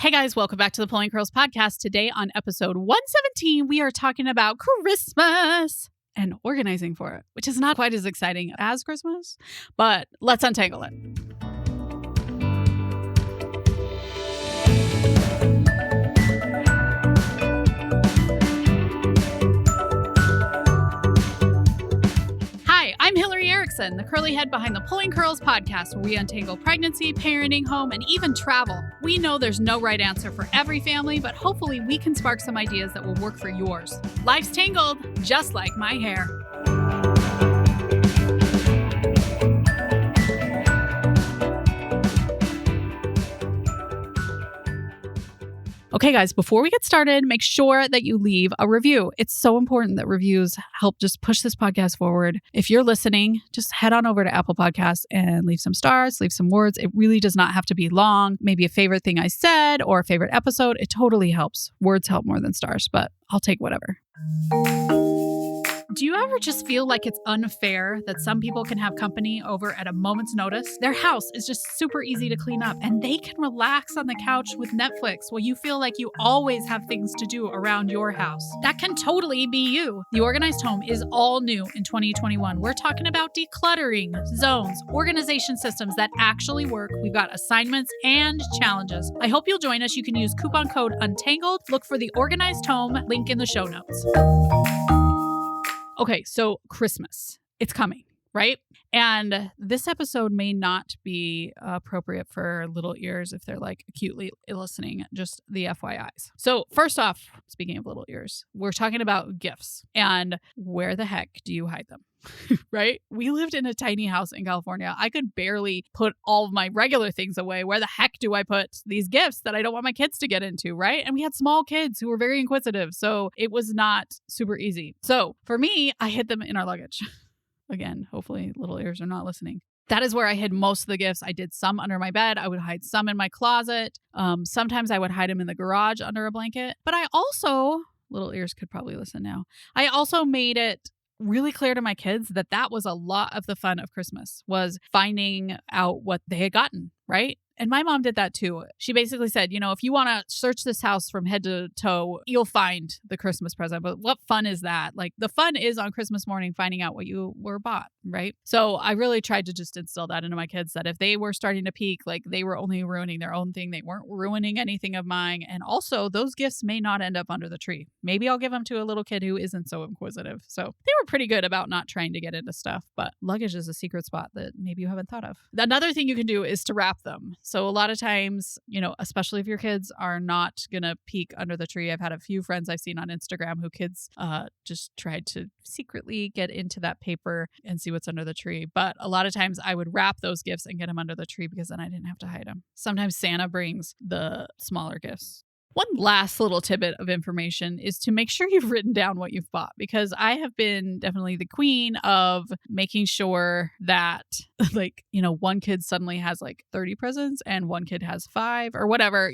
Hey guys, welcome back to the Pulling Curls podcast. Today on episode 117, we are talking about Christmas and organizing for it, which is not quite as exciting as Christmas, but let's untangle it. Hi, I'm Hillary Erickson, the curly head behind the Pulling Curls podcast, where we untangle pregnancy, parenting, home, and even travel. We know there's no right answer for every family, but hopefully we can spark some ideas that will work for yours. Life's tangled, just like my hair. Okay, guys, before we get started, make sure that you leave a review. It's so important that reviews help just push this podcast forward. If you're listening, just head on over to Apple Podcasts and leave some stars, leave some words. It really does not have to be long. Maybe a favorite thing I said or a favorite episode. It totally helps. Words help more than stars, but I'll take whatever. Do you ever just feel like it's unfair that some people can have company over at a moment's notice? Their house is just super easy to clean up and they can relax on the couch with Netflix while you feel like you always have things to do around your house. That can totally be you. The Organized Home is all new in 2021. We're talking about decluttering, zones, organization systems that actually work. We've got assignments and challenges. I hope you'll join us. You can use coupon code UNTANGLED. Look for the Organized Home link in the show notes. Okay, so Christmas, it's coming, right? And this episode may not be appropriate for little ears if they're like acutely listening, just the FYIs. So first off, speaking of little ears, we're talking about gifts and where the heck do you hide them? Right? We lived in a tiny house in California. I could barely put all of my regular things away. Where the heck do I put these gifts that I don't want my kids to get into, right? And we had small kids who were very inquisitive, so it was not super easy. So for me, I hid them in our luggage. Again, hopefully little ears are not listening. That is where I hid most of the gifts. I did some under my bed. I would hide some in my closet. Sometimes I would hide them in the garage under a blanket. But I also, little ears could probably listen now, I also made it really clear to my kids that that was a lot of the fun of Christmas, was finding out what they had gotten, right? And my mom did that too. She basically said, if you want to search this house from head to toe, you'll find the Christmas present. But what fun is that? Like, the fun is on Christmas morning finding out what you were bought, right? So I really tried to just instill that into my kids, that if they were starting to peak, like, they were only ruining their own thing. They weren't ruining anything of mine. And also, those gifts may not end up under the tree. Maybe I'll give them to a little kid who isn't so inquisitive. So they were pretty good about not trying to get into stuff. But luggage is a secret spot that maybe you haven't thought of. Another thing you can do is to wrap them. So a lot of times, especially if your kids are not going to peek under the tree. I've had a few friends I've seen on Instagram who kids just tried to secretly get into that paper and see what's under the tree. But a lot of times I would wrap those gifts and get them under the tree because then I didn't have to hide them. Sometimes Santa brings the smaller gifts. One last little tidbit of information is to make sure you've written down what you've bought, because I have been definitely the queen of making sure that one kid suddenly has like 30 presents and one kid has 5 or whatever,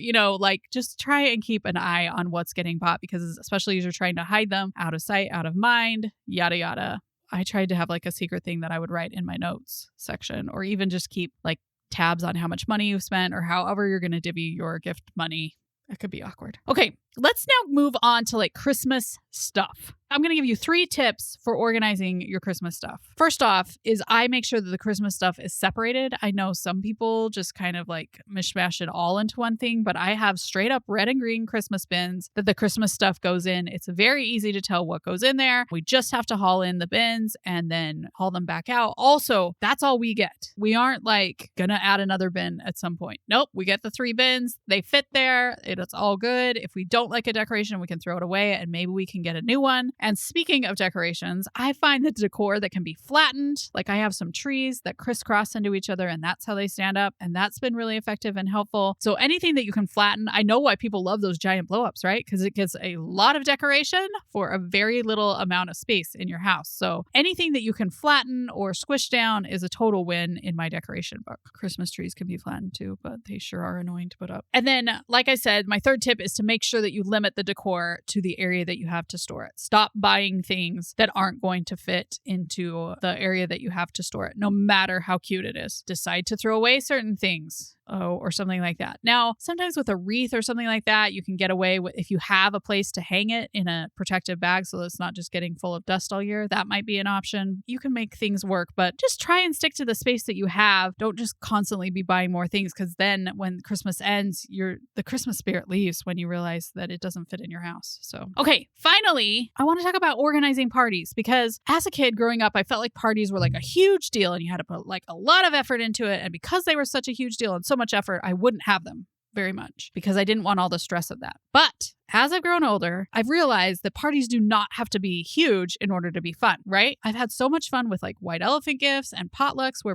just try and keep an eye on what's getting bought, because especially as you're trying to hide them, out of sight, out of mind, yada, yada. I tried to have like a secret thing that I would write in my notes section, or even just keep like tabs on how much money you've spent or however you're going to divvy your gift money. It could be awkward. Okay, let's now move on to like Christmas stuff. I'm going to give you 3 tips for organizing your Christmas stuff. First off is I make sure that the Christmas stuff is separated. I know some people just kind of like mishmash it all into one thing, but I have straight up red and green Christmas bins that the Christmas stuff goes in. It's very easy to tell what goes in there. We just have to haul in the bins and then haul them back out. Also, that's all we get. We aren't like going to add another bin at some point. Nope, we get the 3 bins. They fit there. It's all good. If we don't like a decoration, we can throw it away and maybe we can get a new one. And speaking of decorations, I find the decor that can be flattened. Like, I have some trees that crisscross into each other and that's how they stand up. And that's been really effective and helpful. So anything that you can flatten, I know why people love those giant blow-ups, right? Because it gives a lot of decoration for a very little amount of space in your house. So anything that you can flatten or squish down is a total win in my decoration book. Christmas trees can be flattened too, but they sure are annoying to put up. And then, like I said, my third tip is to make sure that you limit the decor to the area that you have to store it. Stop stop buying things that aren't going to fit into the area that you have to store it, no matter how cute it is. Decide to throw away certain things. Or something like that. Now, sometimes with a wreath or something like that, you can get away with, if you have a place to hang it in a protective bag so it's not just getting full of dust all year, that might be an option. You can make things work, but just try and stick to the space that you have. Don't just constantly be buying more things, because then when Christmas ends, the Christmas spirit leaves when you realize that it doesn't fit in your house. So, okay, finally, I want to talk about organizing parties, because as a kid growing up, I felt like parties were like a huge deal and you had to put like a lot of effort into it. And because they were such a huge deal and so much effort, I wouldn't have them very much because I didn't want all the stress of that. But as I've grown older, I've realized that parties do not have to be huge in order to be fun, right? I've had so much fun with like white elephant gifts and potlucks where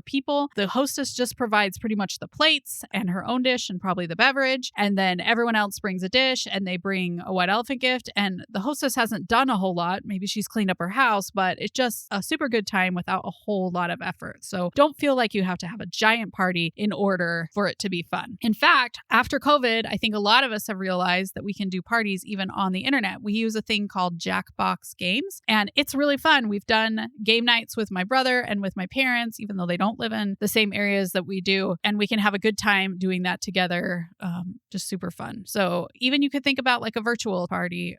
the hostess just provides pretty much the plates and her own dish and probably the beverage. And then everyone else brings a dish and they bring a white elephant gift. And the hostess hasn't done a whole lot. Maybe she's cleaned up her house, but it's just a super good time without a whole lot of effort. So don't feel like you have to have a giant party in order for it to be fun. In fact, after COVID, I think a lot of us have realized that we can do parties even on the internet. We use a thing called Jackbox Games, and it's really fun. We've done game nights with my brother and with my parents, even though they don't live in the same areas that we do, and we can have a good time doing that together. Just super fun. So even you could think about like a virtual party.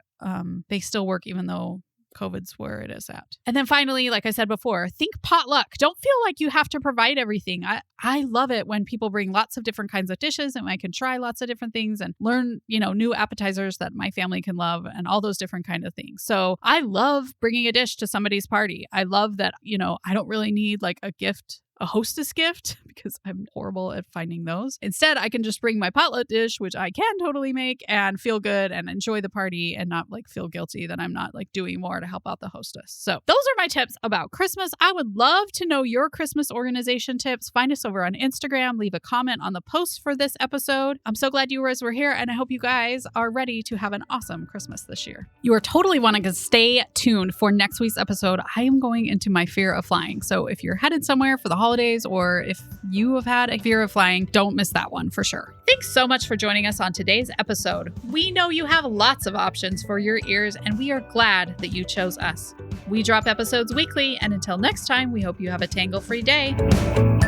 They still work even though COVID's where it is at. And then finally, like I said before, think potluck. Don't feel like you have to provide everything. I love it when people bring lots of different kinds of dishes and I can try lots of different things and learn, new appetizers that my family can love and all those different kind of things. So I love bringing a dish to somebody's party. I love that, I don't really need like a hostess gift because I'm horrible at finding those. Instead, I can just bring my potluck dish, which I can totally make, and feel good and enjoy the party and not like feel guilty that I'm not like doing more to help out the hostess. So those are my tips about Christmas. I would love to know your Christmas organization tips. Find us over on Instagram. Leave a comment on the post for this episode. I'm so glad you guys were here, and I hope you guys are ready to have an awesome Christmas this year. You are totally wanting to stay tuned for next week's episode. I am going into my fear of flying. So if you're headed somewhere for the holidays, or if you have had a fear of flying, don't miss that one for sure. Thanks so much for joining us on today's episode. We know you have lots of options for your ears, and we are glad that you chose us. We drop episodes weekly, and until next time, we hope you have a tangle-free day.